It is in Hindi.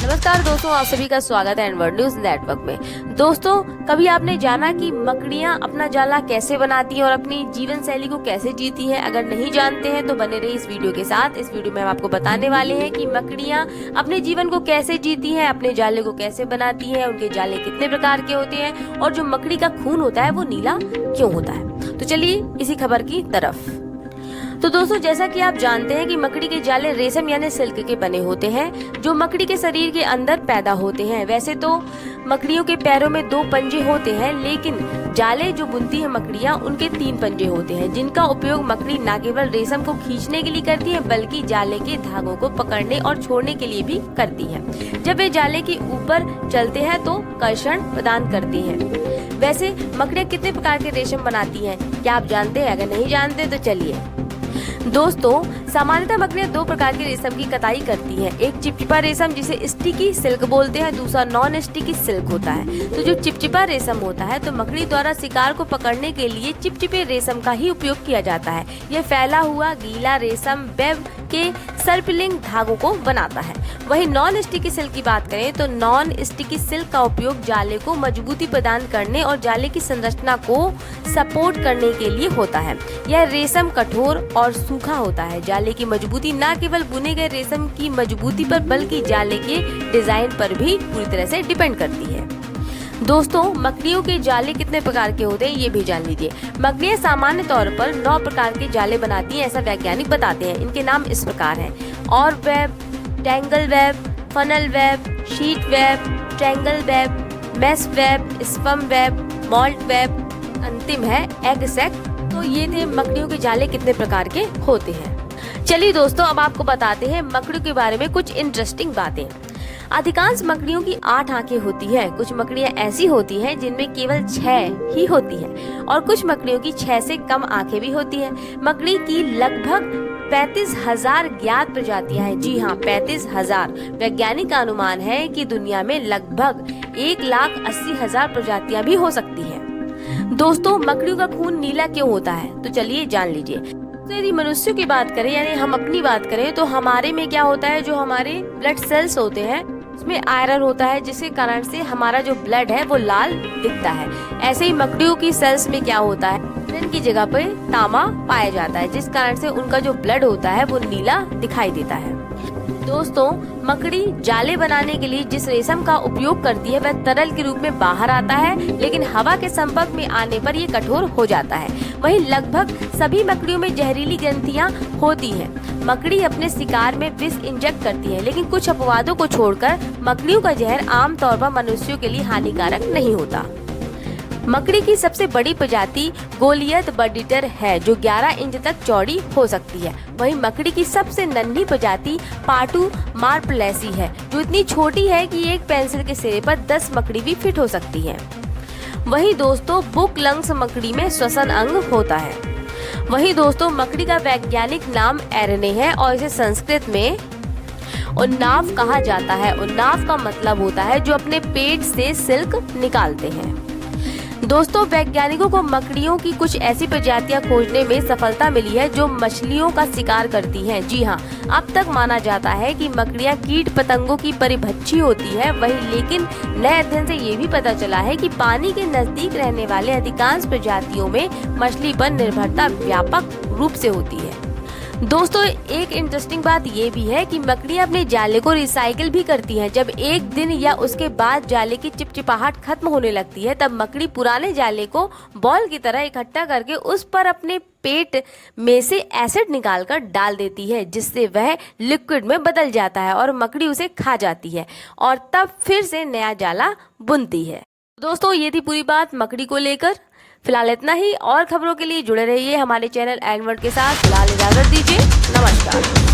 नमस्कार दोस्तों, आप सभी का स्वागत है एनवर्ड न्यूज नेटवर्क में। दोस्तों, कभी आपने जाना कि मकड़ियां अपना जाला कैसे बनाती हैं और अपनी जीवन शैली को कैसे जीती हैं? अगर नहीं जानते हैं तो बने रहिए इस वीडियो के साथ। इस वीडियो में हम आपको बताने वाले हैं कि मकड़ियां अपने जीवन को कैसे जीती हैं, अपने जाले को कैसे बनाती हैं, उनके जाले कितने प्रकार के होते हैं और जो मकड़ी का खून होता है वो नीला क्यों होता है। तो चलिए इसी खबर की तरफ। तो दोस्तों, जैसा कि आप जानते हैं कि मकड़ी के जाले रेशम यानी सिल्क के बने होते हैं जो मकड़ी के शरीर के अंदर पैदा होते हैं। वैसे तो मकड़ियों के पैरों में 2 पंजे होते हैं, लेकिन जाले जो बुनती है मकड़ियां उनके 3 पंजे होते हैं, जिनका उपयोग मकड़ी न केवल रेशम को खींचने के लिए करती है बल्कि जाले के धागों को पकड़ने और छोड़ने के लिए भी करती है। जब वे जाले के ऊपर चलते हैं तो कर्षण प्रदान करती हैं। वैसे मकड़ियां कितने प्रकार के रेशम बनाती हैं, क्या आप जानते हैं? अगर नहीं जानते तो चलिए। दोस्तों, सामान्यतः मकड़ियां 2 प्रकार के रेशम की कताई करती हैं। एक चिपचिपा रेशम जिसे स्टिकी सिल्क बोलते हैं, दूसरा नॉन स्टिकी सिल्क होता है। तो जो चिपचिपा रेशम होता है तो मकड़ी द्वारा शिकार को पकड़ने के लिए चिपचिपे रेशम का ही उपयोग किया जाता है। यह फैला हुआ गीला रेशम वेब के सर्पिलिंग धागों को बनाता है। वहीं नॉन स्टिकी सिल्क की बात करें तो नॉन स्टिकी सिल्क का उपयोग जाले को मजबूती प्रदान करने और जाले की संरचना को सपोर्ट करने के लिए होता है। यह रेशम कठोर और सूखा होता है। जाले की मजबूती न केवल बुने गए रेशम की मजबूती पर बल्कि जाले के डिजाइन पर भी पूरी तरह से डिपेंड करती है। दोस्तों, मकड़ियों के जाले कितने प्रकार के होते हैं ये भी जान लीजिए। मकड़ियां सामान्य तौर पर 9 प्रकार के जाले बनाती हैं, ऐसा वैज्ञानिक बताते हैं। इनके नाम इस प्रकार हैं: और web, tangle web, funnel web, sheet web, triangle web, mesh web, sperm web, malt web, अंतिम है एग सैक। तो ये थे मकड़ियों के जाले कितने प्रकार के होते हैं। चलिए दोस्तों, अब आपको बताते हैं मकड़ियों के बारे में कुछ इंटरेस्टिंग बातें। अधिकांश मकड़ियों की 8 आंखें होती है। कुछ मकड़ियां ऐसी होती हैं जिनमें केवल 6 ही होती है और कुछ मकड़ियों की 6 से कम आंखें भी होती हैं। मकड़ी की लगभग 35,000 ज्ञात प्रजातियां हैं। जी हाँ, 35,000। वैज्ञानिक का अनुमान है कि दुनिया में लगभग 1,80,000 प्रजातियां भी हो सकती हैं। दोस्तों, मकड़ियों का खून नीला क्यों होता है तो चलिए जान लीजिए। तो यदि मनुष्यों की बात करें यानी हम अपनी बात करें तो हमारे में क्या होता है, जो हमारे ब्लड सेल्स होते हैं उसमें आयरन होता है, जिसके कारण से हमारा जो ब्लड है वो लाल दिखता है। ऐसे ही मकड़ियों की सेल्स में क्या होता है, आयरन की जगह पे तांबा पाया जाता है, जिस कारण से उनका जो ब्लड होता है वो नीला दिखाई देता है। दोस्तों, मकड़ी जाले बनाने के लिए जिस रेशम का उपयोग करती है वह तरल के रूप में बाहर आता है, लेकिन हवा के संपर्क में आने पर ये कठोर हो जाता है। वहीं लगभग सभी मकड़ियों में जहरीली ग्रंथियां होती हैं। मकड़ी अपने शिकार में विष इंजेक्ट करती है, लेकिन कुछ अपवादों को छोड़कर मकड़ियों का जहर आमतौर पर मनुष्यों के लिए हानिकारक नहीं होता। मकड़ी की सबसे बड़ी प्रजाति गोलियत बर्डिटर है, जो 11 इंच तक चौड़ी हो सकती है। वहीं मकड़ी की सबसे नन्ही प्रजाति पाटू मार्पलेसी है, जो इतनी छोटी है कि एक पेंसिल के सिरे पर 10 मकड़ी भी फिट हो सकती है। वहीं दोस्तों, बुक लंग्स मकड़ी में श्वसन अंग होता है। वहीं दोस्तों, मकड़ी का वैज्ञानिक नाम एरने है और इसे संस्कृत में उन्नाव कहा जाता है। उन्नाव का मतलब होता है जो अपने पेट से सिल्क निकालते हैं। दोस्तों, वैज्ञानिकों को मकड़ियों की कुछ ऐसी प्रजातियां खोजने में सफलता मिली है जो मछलियों का शिकार करती हैं। जी हाँ, अब तक माना जाता है कि मकड़ियां कीट पतंगों की परिभक्षी होती है। वहीं लेकिन नए अध्ययन से ये भी पता चला है कि पानी के नजदीक रहने वाले अधिकांश प्रजातियों में मछली पर निर्भरता व्यापक रूप से होती है। दोस्तों, एक इंटरेस्टिंग बात ये भी है कि मकड़ियां अपने जाले को रिसाइकिल भी करती हैं। जब एक दिन या उसके बाद जाले की चिपचिपाहट खत्म होने लगती है तब मकड़ी पुराने जाले को बॉल की तरह इकट्ठा करके उस पर अपने पेट में से एसिड निकालकर डाल देती है, जिससे वह लिक्विड में बदल जाता है और मकड़ी उसे खा जाती है और तब फिर से नया जाला बुनती है। दोस्तों, ये थी पूरी बात मकड़ी को लेकर। फिलहाल इतना ही, और खबरों के लिए जुड़े रहिए हमारे चैनल एनवर्ड के साथ। फिलहाल इजाजत दीजिए, नमस्कार।